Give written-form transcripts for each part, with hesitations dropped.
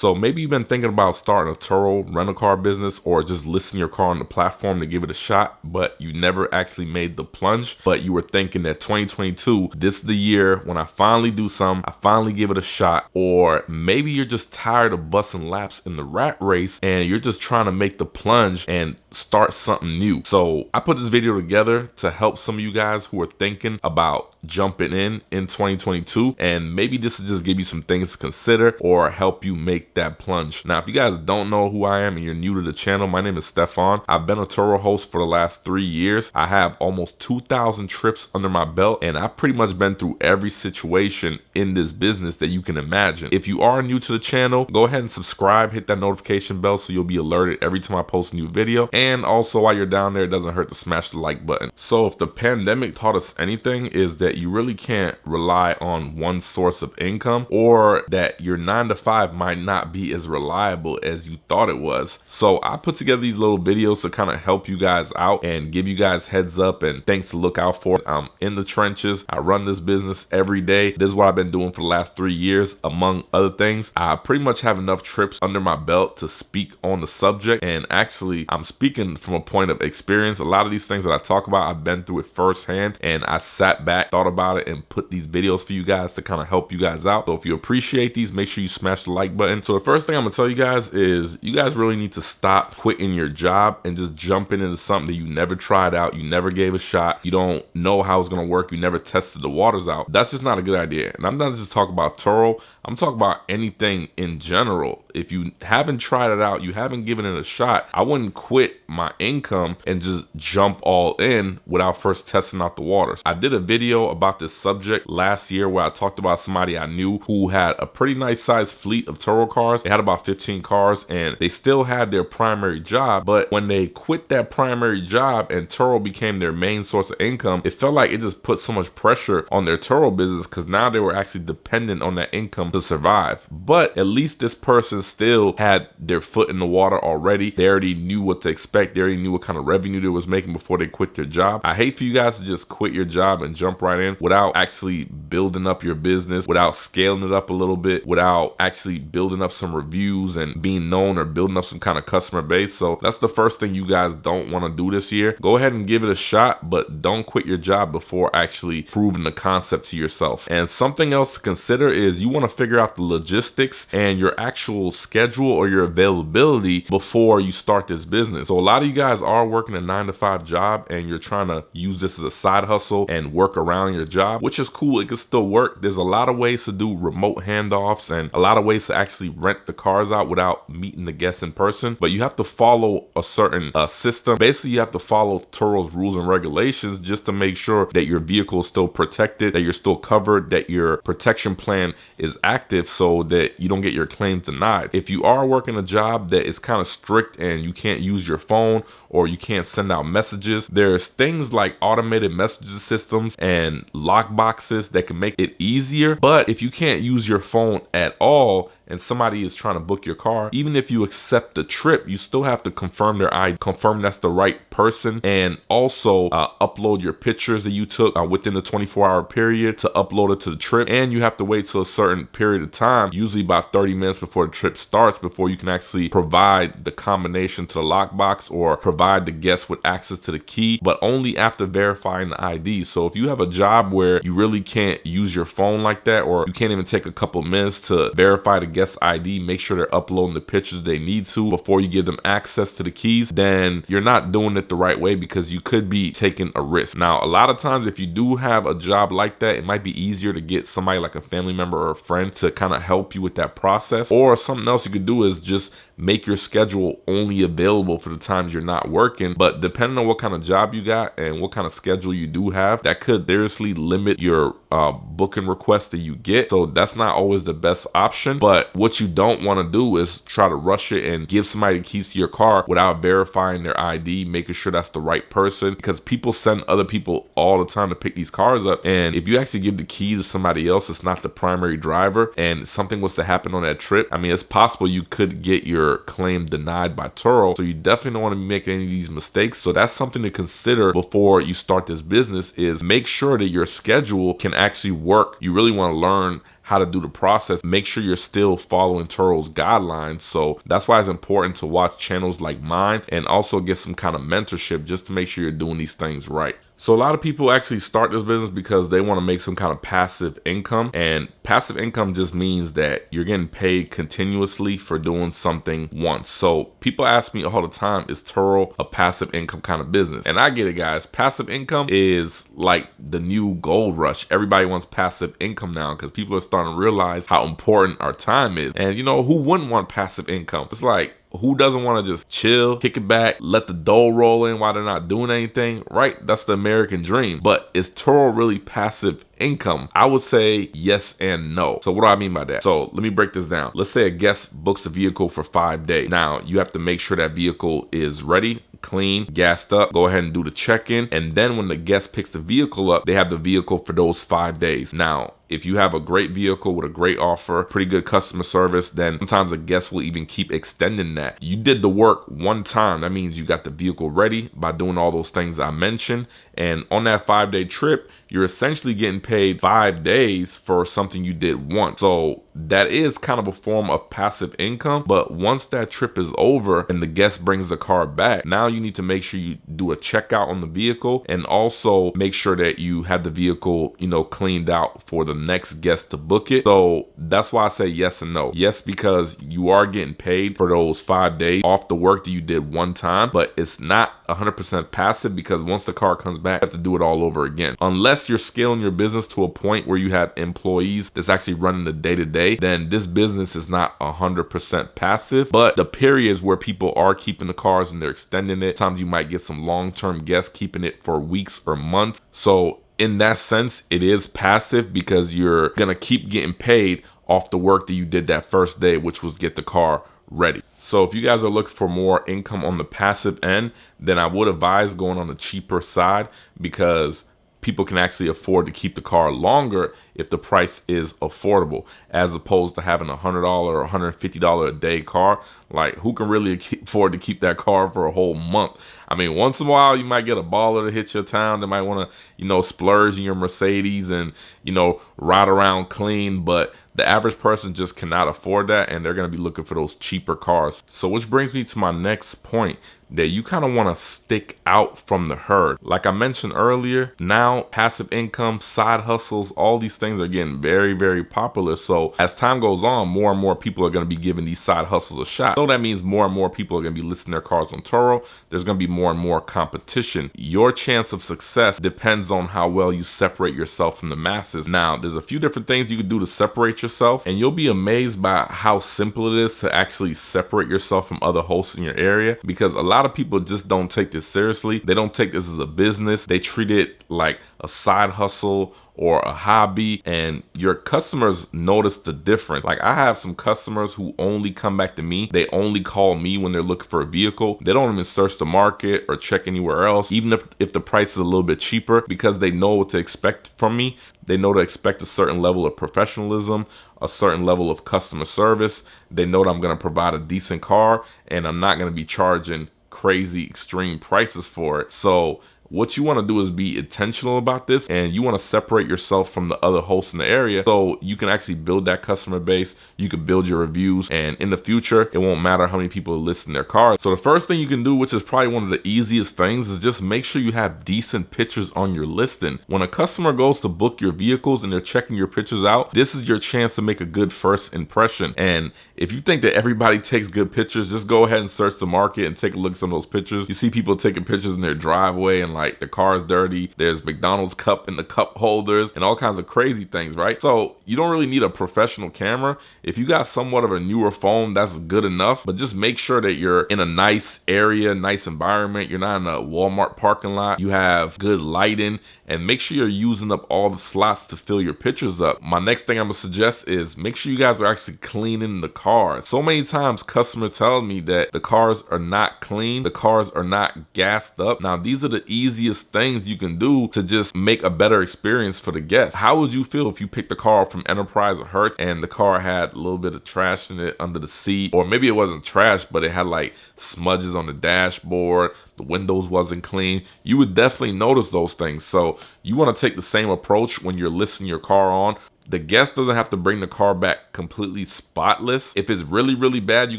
So maybe you've been thinking about starting a Turo rental car business or just listing your car on the platform to give it a shot, but you never actually made the plunge. But you were thinking that 2022, this is the year when I finally do something, I finally give it a shot. Or maybe you're just tired of busting laps in the rat race and you're just trying to make the plunge and start something new. So I put this video together to help some of you guys who are thinking about jumping in 2022, and maybe this will just give you some things to consider or help you make that plunge. Now, if you guys don't know who I am and you're new to the channel, my name is Stefan. I've been a Turo host for the last 3 years. I have almost 2,000 trips under my belt, and I've pretty much been through every situation in this business that you can imagine. If you are new to the channel, go ahead and subscribe, hit that notification bell so you'll be alerted every time I post a new video. And also, while you're down there, it doesn't hurt to smash the like button. So if the pandemic taught us anything, is that you really can't rely on one source of income, or that your 9-to-5 might not be as reliable as you thought it was. So I put together these little videos to kind of help you guys out and give you guys heads up and things to look out for. I'm in the trenches. I run this business every day. This is what I've been doing for the last 3 years, among other things. I pretty much have enough trips under my belt to speak on the subject, and actually I'm speaking from a point of experience. A lot of these things that I talk about, I've been through it firsthand, and I sat back, thought about it, and put these videos for you guys to kind of help you guys out. So if you appreciate these, make sure you smash the like button. So the first thing I'm gonna tell you guys is you guys really need to stop quitting your job and just jumping into something that you never tried out, you never gave a shot, you don't know how it's gonna work, you never tested the waters out. That's just not a good idea. And I'm not just talking about Turo, I'm talking about anything in general. If you haven't tried it out, you haven't given it a shot, I wouldn't quit my income and just jump all in without first testing out the waters. I did a video about this subject last year where I talked about somebody I knew who had a pretty nice sized fleet of Turo cars. They had about 15 cars and they still had their primary job, but when they quit that primary job and Turo became their main source of income, it felt like it just put so much pressure on their Turo business because now they were actually dependent on that income to survive. But at least this person still had their foot in the water already. They already knew what to expect. They already knew what kind of revenue they was making before they quit their job. I hate for you guys to just quit your job and jump right in without actually building up your business, without scaling it up a little bit, without actually building up some reviews and being known or building up some kind of customer base. So that's the first thing you guys don't want to do this year. Go ahead and give it a shot, but don't quit your job before actually proving the concept to yourself. And something else to consider is you want to figure out the logistics and your actual schedule or your availability before you start this business. So a lot of you guys are working a 9-to-5 job and you're trying to use this as a side hustle and work around your job, which is cool. It can still work. There's a lot of ways to do remote handoffs and a lot of ways to actually rent the cars out without meeting the guests in person, but you have to follow a certain system. Basically, you have to follow Turo's rules and regulations just to make sure that your vehicle is still protected, that you're still covered, that your protection plan is active so that you don't get your claims denied. If you are working a job that is kind of strict and you can't use your phone or you can't send out messages, there's things like automated messaging systems and lockboxes that can make it easier. But if you can't use your phone at all and somebody is trying to book your car, even if you accept the trip, you still have to confirm their ID, confirm that's the right person, and also upload your pictures that you took within the 24-hour period to upload it to the trip. And you have to wait till a certain period of time, usually about 30 minutes before the trip starts, before you can actually provide the combination to the lockbox or provide the guest with access to the key, but only after verifying the ID. So if you have a job where you really can't use your phone like that, or you can't even take a couple minutes to verify the guest ID, make sure they're uploading the pictures they need to before you give them access to the keys, then you're not doing it the right way because you could be taking a risk. Now, a lot of times if you do have a job like that, it might be easier to get somebody like a family member or a friend to kind of help you with that process. Or something else you could do is just make your schedule only available for the times you're not working. But depending on what kind of job you got and what kind of schedule you do have, that could seriously limit your booking requests that you get. So that's not always the best option. But what you don't want to do is try to rush it and give somebody the keys to your car without verifying their ID, making sure that's the right person, because people send other people all the time to pick these cars up. And if you actually give the key to somebody else, it's not the primary driver, and something was to happen on that trip, I mean, it's possible you could get your claim denied by Turo. So you definitely don't want to be making any of these mistakes. So that's something to consider before you start this business, is make sure that your schedule can actually work. You really want to learn how to do the process, make sure you're still following Turo's guidelines. So that's why it's important to watch channels like mine and also get some kind of mentorship just to make sure you're doing these things right. So a lot of people actually start this business because they want to make some kind of passive income, and passive income just means that you're getting paid continuously for doing something once. So people ask me all the time, is Turo a passive income kind of business? And I get it, guys. Passive income is like the new gold rush. Everybody wants passive income now because people are starting to realize how important our time is. And you know, who wouldn't want passive income? It's like, who doesn't want to just chill, kick it back, let the dough roll in while they're not doing anything, right? That's the American dream. But is Turo really passive income? I would say yes and no. So what do I mean by that? So let me break this down. Let's say a guest books a vehicle for 5 days. Now you have to make sure that vehicle is ready, clean, gassed up, go ahead and do the check-in. And then when the guest picks the vehicle up, they have the vehicle for those 5 days. Now, if you have a great vehicle with a great offer, pretty good customer service, then sometimes the guest will even keep extending that. You did the work one time. That means you got the vehicle ready by doing all those things I mentioned. And on that 5-day trip, you're essentially getting paid 5 days for something you did once. So that is kind of a form of passive income. But once that trip is over and the guest brings the car back, now you need to make sure you do a checkout on the vehicle and also make sure that you have the vehicle, you know, cleaned out for the next guest to book it. So that's why I say yes and no. Yes, because you are getting paid for those 5 days off the work that you did one time, but it's not 100% passive because once the car comes back, you have to do it all over again. Unless you're scaling your business to a point where you have employees that's actually running the day-to-day, then this business is not 100% passive. But the periods where people are keeping the cars and they're extending it, sometimes you might get some long-term guests keeping it for weeks or months. So in that sense, it is passive because you're gonna keep getting paid off the work that you did that first day, which was get the car ready. So if you guys are looking for more income on the passive end, then I would advise going on the cheaper side because people can actually afford to keep the car longer if the price is affordable, as opposed to having $100 or $150 a day car. Like, who can really afford to keep that car for a whole month? I mean, once in a while you might get a baller to hit your town that might want to, you know, splurge in your Mercedes and, you know, ride around clean, but the average person just cannot afford that, and they're going to be looking for those cheaper cars. So which brings me to my next point, that you kind of want to stick out from the herd. Like I mentioned earlier, now passive income, side hustles, all these things are getting very, very popular. So as time goes on, more and more people are going to be giving these side hustles a shot. So that means more and more people are going to be listing their cars on Turo. There's going to be more and more competition. Your chance of success depends on how well you separate yourself from the masses. Now, there's a few different things you can do to separate yourself, and you'll be amazed by how simple it is to actually separate yourself from other hosts in your area, because a lot of people just don't take this seriously. They don't take this as a business. They treat it like a side hustle or a hobby, and your customers notice the difference. Like, I have some customers who only come back to me. They only call me when they're looking for a vehicle. They don't even search the market or check anywhere else, even if the price is a little bit cheaper, because they know what to expect from me. They know to expect a certain level of professionalism, a certain level of customer service. They know that I'm going to provide a decent car and I'm not going to be charging crazy extreme prices for it. So what you want to do is be intentional about this, and you want to separate yourself from the other hosts in the area so you can actually build that customer base. You can build your reviews, and in the future, it won't matter how many people list their cars. So the first thing you can do, which is probably one of the easiest things, is just make sure you have decent pictures on your listing. When a customer goes to book your vehicles and they're checking your pictures out, this is your chance to make a good first impression. And if you think that everybody takes good pictures, just go ahead and search the market and take a look at some of those pictures. You see people taking pictures in their driveway and like the car's dirty. There's McDonald's cup in the cup holders and all kinds of crazy things, right? So you don't really need a professional camera. If you got somewhat of a newer phone, that's good enough, but just make sure that you're in a nice area, nice environment. You're not in a Walmart parking lot. You have good lighting, and make sure you're using up all the slots to fill your pictures up. My next thing I'm gonna suggest is make sure you guys are actually cleaning the car. So many times customers tell me that the cars are not clean, the cars are not gassed up. Now, these are the easiest things you can do to just make a better experience for the guests. How would you feel if you picked a car from Enterprise or Hertz and the car had a little bit of trash in it under the seat, or maybe it wasn't trash, but it had like smudges on the dashboard, the windows wasn't clean? You would definitely notice those things. So you want to take the same approach when you're listing your car on The guest doesn't have to bring the car back completely spotless. If it's really, really bad, you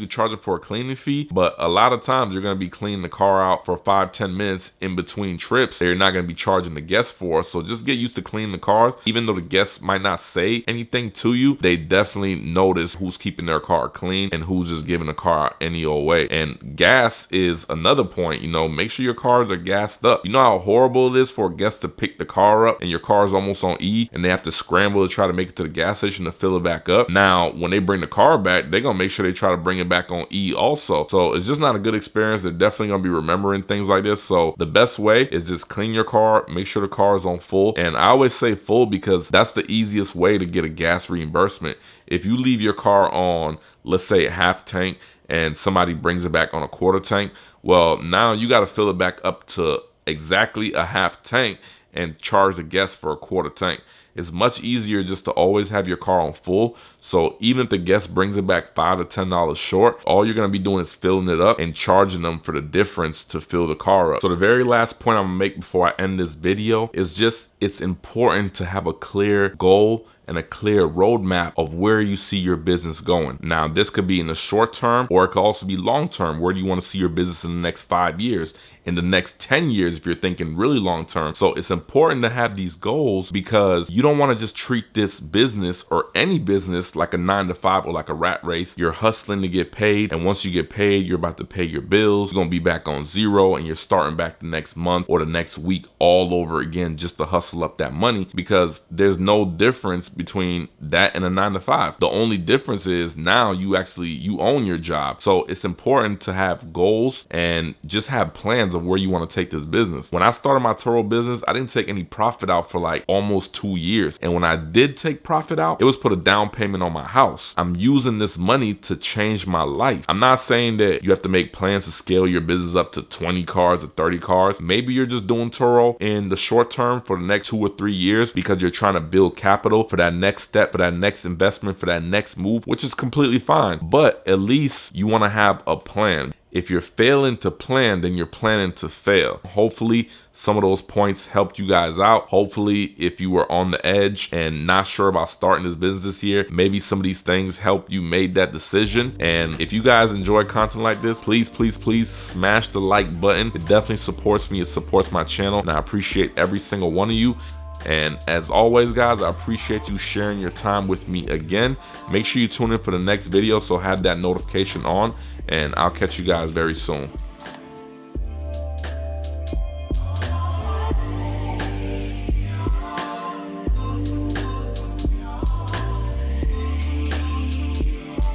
can charge it for a cleaning fee, but a lot of times you're gonna be cleaning the car out for 5-10 minutes in between trips that you're not gonna be charging the guest for. So just get used to cleaning the cars. Even though the guests might not say anything to you, they definitely notice who's keeping their car clean and who's just giving the car out any old way. And gas is another point, you know, make sure your cars are gassed up. You know how horrible it is for a guest to pick the car up and your car is almost on E and they have to scramble to try to make it to the gas station to fill it back up. Now, when they bring the car back, they're gonna make sure they try to bring it back on E also. So it's just not a good experience. They're definitely gonna be remembering things like this. So the best way is just clean your car, make sure the car is on full. And I always say full because that's the easiest way to get a gas reimbursement. If you leave your car on, let's say, half tank and somebody brings it back on a quarter tank, well, now you got to fill it back up to exactly a half tank and charge the guest for a quarter tank. It's much easier just to always have your car on full. So even if the guest brings it back $5 to $10 short, all you're going to be doing is filling it up and charging them for the difference to fill the car up. So the very last point I'm going to make before I end this video is just it's important to have a clear goal and a clear roadmap of where you see your business going. Now, this could be in the short term, or it could also be long term. Where do you want to see your business in the next 5 years, in the next 10 years, if you're thinking really long term? So it's important to have these goals because you don't want to just treat this business or any business like a 9-to-5 or like a rat race. You're hustling to get paid, and once you get paid, you're about to pay your bills. You're going to be back on zero, and you're starting back the next month or the next week all over again just to hustle up that money, because there's no difference between that and a 9-to-5. The only difference is now you own your job. So it's important to have goals and just have plans of where you want to take this business. When I started my Turo business, I didn't take any profit out for like almost 2 years. And when I did take profit out, it was put a down payment on my house. I'm using this money to change my life. I'm not saying that you have to make plans to scale your business up to 20 cars or 30 cars. Maybe you're just doing Turo in the short term for the next 2 or 3 years because you're trying to build capital for that next step, for that next investment, for that next move, which is completely fine. But at least you want to have a plan. If you're failing to plan, then you're planning to fail. Hopefully some of those points helped you guys out. Hopefully if you were on the edge and not sure about starting this business this year, maybe some of these things helped you make that decision. And if you guys enjoy content like this, please, please, please smash the like button. It definitely supports me. It supports my channel, and I appreciate every single one of you. And as always, guys, I appreciate you sharing your time with me again. Make sure you tune in for the next video, so have that notification on, and I'll catch you guys very soon.